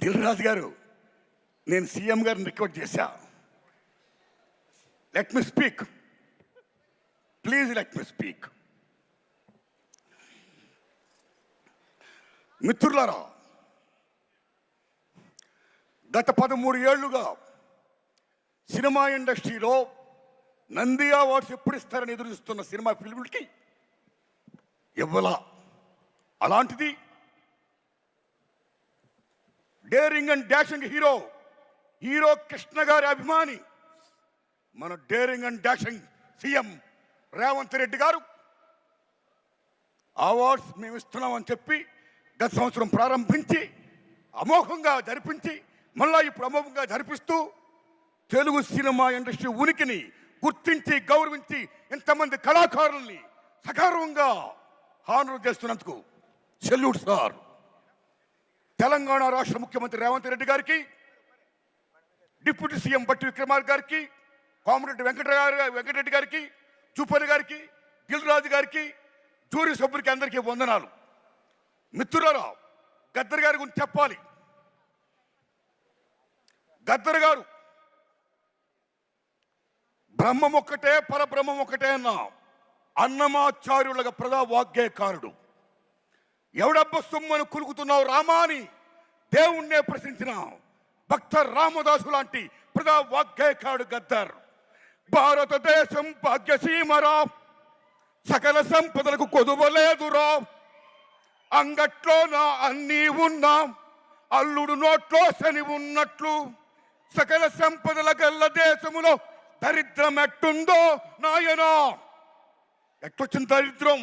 దిల్ రాజు గారు, నేను సీఎం గారిని రిక్వెస్ట్ చేశా, let me speak, please let me speak. మిత్రులారా, గత 13 ఏళ్లుగా సినిమా ఇండస్ట్రీలో నంది అవార్డ్స్ ఎప్పుడు ఇస్తారని ఎదురుస్తున్న సినిమా ఫిల్ములకి ఇవ్వాల. అలాంటిది daring and dashing hero Krishna గారి అభిమాని మన daring and dashing CM Revanth Reddy గారు అవార్డ్స్ మేము ఇస్తున్నామని చెప్పి గత సంవత్సరం ప్రారంభించి అమోఘంగా జరిపించి మళ్ళా ఇప్పుడు అమోఘంగా జరిపిస్తూ తెలుగు సినిమా ఇండస్ట్రీ ఉనికిని గుర్తించి గౌరవించి ఇంతమంది కళాకారుల్ని సగర్వంగా హానర్ చేస్తున్నందుకు సెల్యూట్ సార్. తెలంగాణ రాష్ట్ర ముఖ్యమంత్రి రేవంత్ రెడ్డి గారికి, డిప్యూటీ సీఎం బట్టి విక్రమార్క గారికి, కోమరెడ్డి వెంకటరెడ్డి గారికి, చూపల్లి గారికి, దిల్ రాజు గారికి, జూరీ సభ్యులకి అందరికీ వందనాలు. మిత్రులారా, గద్దర్ గారి గురించి చెప్పాలి. గద్దర్ గారు బ్రహ్మం ఒక్కటే పరబ్రహ్మం ఒక్కటే అన్న అన్నమాచార్యులుగా ప్రజా వాగ్గేయకారుడు. ఎవడబ్బ సొమ్మను కులుకుతున్నావు రామా అని దేవుణ్ణే ప్రశ్నించిన భక్త రామదాసు లాంటి ప్రజా వాగ్గేయకారుడు గద్దర్. భారతదేశం భాగ్యసీమరా, సకల సంపదలకు కొదువలేదురా, అంగట్లో నా అన్నీ ఉన్నా, అల్లుడు నోట్లో శని ఉన్నట్లు, సకల సంపదల గల్ల దేశములో దరిద్రం ఎట్టుందో నాయనా, ఎట్టొచ్చిన దరిద్రం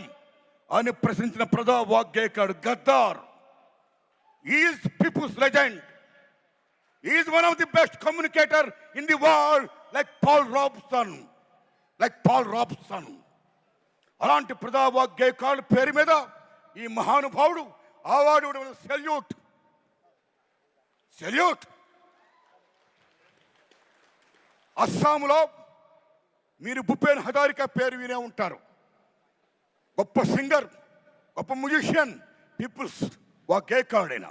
అని ప్రశ్నించిన ప్రజా వాగ్గేయకాడు Gaddar. Is people's legend, is one of the best communicator in the world, like Paul Robeson. అలాంటి ప్రజా వాగ్గేయకాడు పేరు మీద ఈ మహానుభావుడు అవార్డు సెల్యూట్. అస్సాంలో మీరు భూపేన్ హజారికా పేరు వినే ఉంటారు. గొప్ప సింగర్, గొప్ప మ్యూజిషియన్, పీపుల్స్ వాగ్గేయకారుడైన.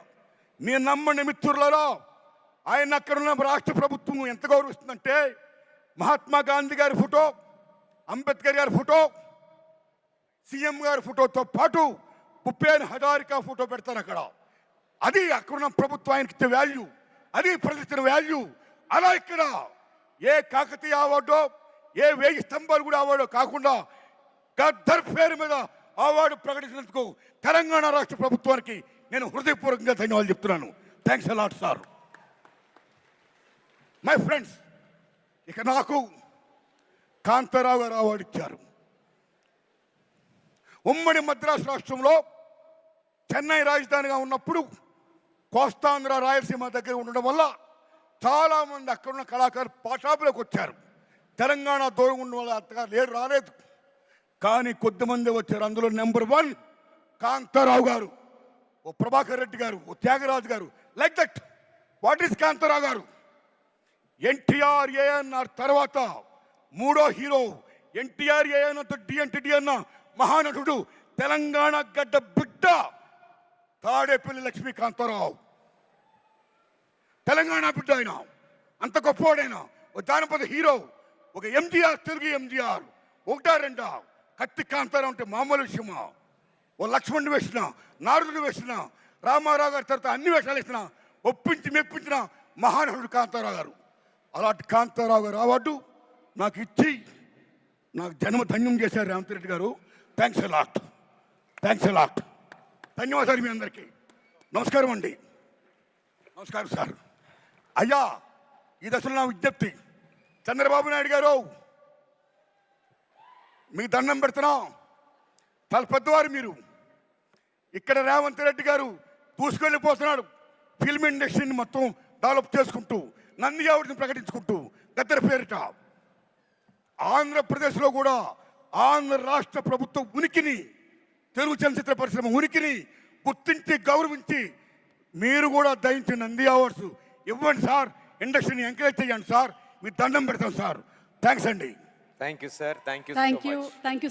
మీరు నమ్మండి మిత్రులలో, ఆయన అక్కడున్న రాష్ట్ర ప్రభుత్వం ఎంత గౌరవిస్తుందంటే మహాత్మా గాంధీ గారి ఫోటో, అంబేద్కర్ గారి ఫోటో, సీఎం గారి ఫోటోతో పాటు భూపేన్ హజారికా ఫోటో పెడతారు అక్కడ. అది అక్కడున్న ప్రభుత్వం ఆయనకి ఇచ్చే వాల్యూ, అది ప్రజలిచ్చిన వాల్యూ. అలా ఇక్కడ ఏ కాకతీయ అవార్డో, ఏ 1000 స్తంభాలు కూడా అవార్డో కాకుండా గద్దర్ పేరు మీద అవార్డు ప్రకటించినందుకు తెలంగాణ రాష్ట్ర ప్రభుత్వానికి నేను హృదయపూర్వకంగా ధన్యవాదాలు చెప్తున్నాను. Thanks a lot sir. My friends, ఇక నాకు కాంతారావు గారు అవార్డు ఇచ్చారు. ఉమ్మడి మద్రాసు రాష్ట్రంలో చెన్నై రాజధానిగా ఉన్నప్పుడు కోస్తాంధ్ర రాయలసీమ దగ్గర ఉండడం వల్ల చాలామంది అక్కడున్న కళాకారులు పాఠాపులోకి వచ్చారు. తెలంగాణ దూరం ఉండడం వల్ల అంతగా రాలేదు. కానీ కొద్దిమంది వచ్చారు. అందులో నెంబర్ 1 కాంతారావు గారు, ఓ ప్రభాకర్ రెడ్డి గారు, ఓ త్యాగరాజు గారు. Like that. What is Kantharao గారు? ఎన్టీఆర్ ఏఎన్ఆర్ తర్వాత 3వ హీరో. ఎన్టీఆర్ ఏఎన్ఆర్ డి అన్న మహానటుడు, తెలంగాణ గడ్డ బిడ్డ తాడేపల్లి లక్ష్మీ కాంతారావు. తెలంగాణ బిడ్డ ఆయన, అంత గొప్పవాడైనా. ఒక జానపద హీరో, ఒక ఎంజీఆర్, తెలుగు ఎంజీఆర్. 1-2 కత్తి కాంతారావు అంటే మామూలు విషయమా? ఓ లక్ష్మణుడు వేసిన, నారదుడు వేసిన, రామారావు గారి తర్వాత అన్ని వేషాలు వేసిన, ఒప్పించి మెప్పించిన మహానటుడు కాంతారావు గారు. అలాంటి కాంతారావు గారు అవార్డు నాకు ఇచ్చి నాకు జన్మ ధన్యం చేశారు రేవంత్ రెడ్డి గారు. Thanks a lot. ధన్యవాదాలు మీ అందరికీ. నమస్కారం అండి. నమస్కారం సార్. అయ్యా, ఈ దశలో నా విజ్ఞప్తి, చంద్రబాబు నాయుడు గారు మీకు దండం పెడుతున్నాం. చాలా పెద్దవారు మీరు. ఇక్కడ రేవంత్ రెడ్డి గారు దూసుకెళ్ళిపోతున్నాడు. ఫిల్మ్ ఇండస్ట్రీని మొత్తం డెవలప్ చేసుకుంటూ, నంది అవార్డుని ప్రకటించుకుంటూ, గద్దర్ పేరిట ఆంధ్రప్రదేశ్లో కూడా ఆంధ్ర రాష్ట్ర ప్రభుత్వ ఉనికిని, తెలుగు చలనచిత్ర పరిశ్రమ ఉనికిని గుర్తించి గౌరవించి మీరు కూడా దయించి నంది అవార్డ్స్ ఇవ్వండి సార్. ఇండస్ట్రీని ఎంకరేజ్ చేయండి సార్. మీ దండం పెడతాం సార్. థ్యాంక్స్ అండి. Thank you sir. Thank you.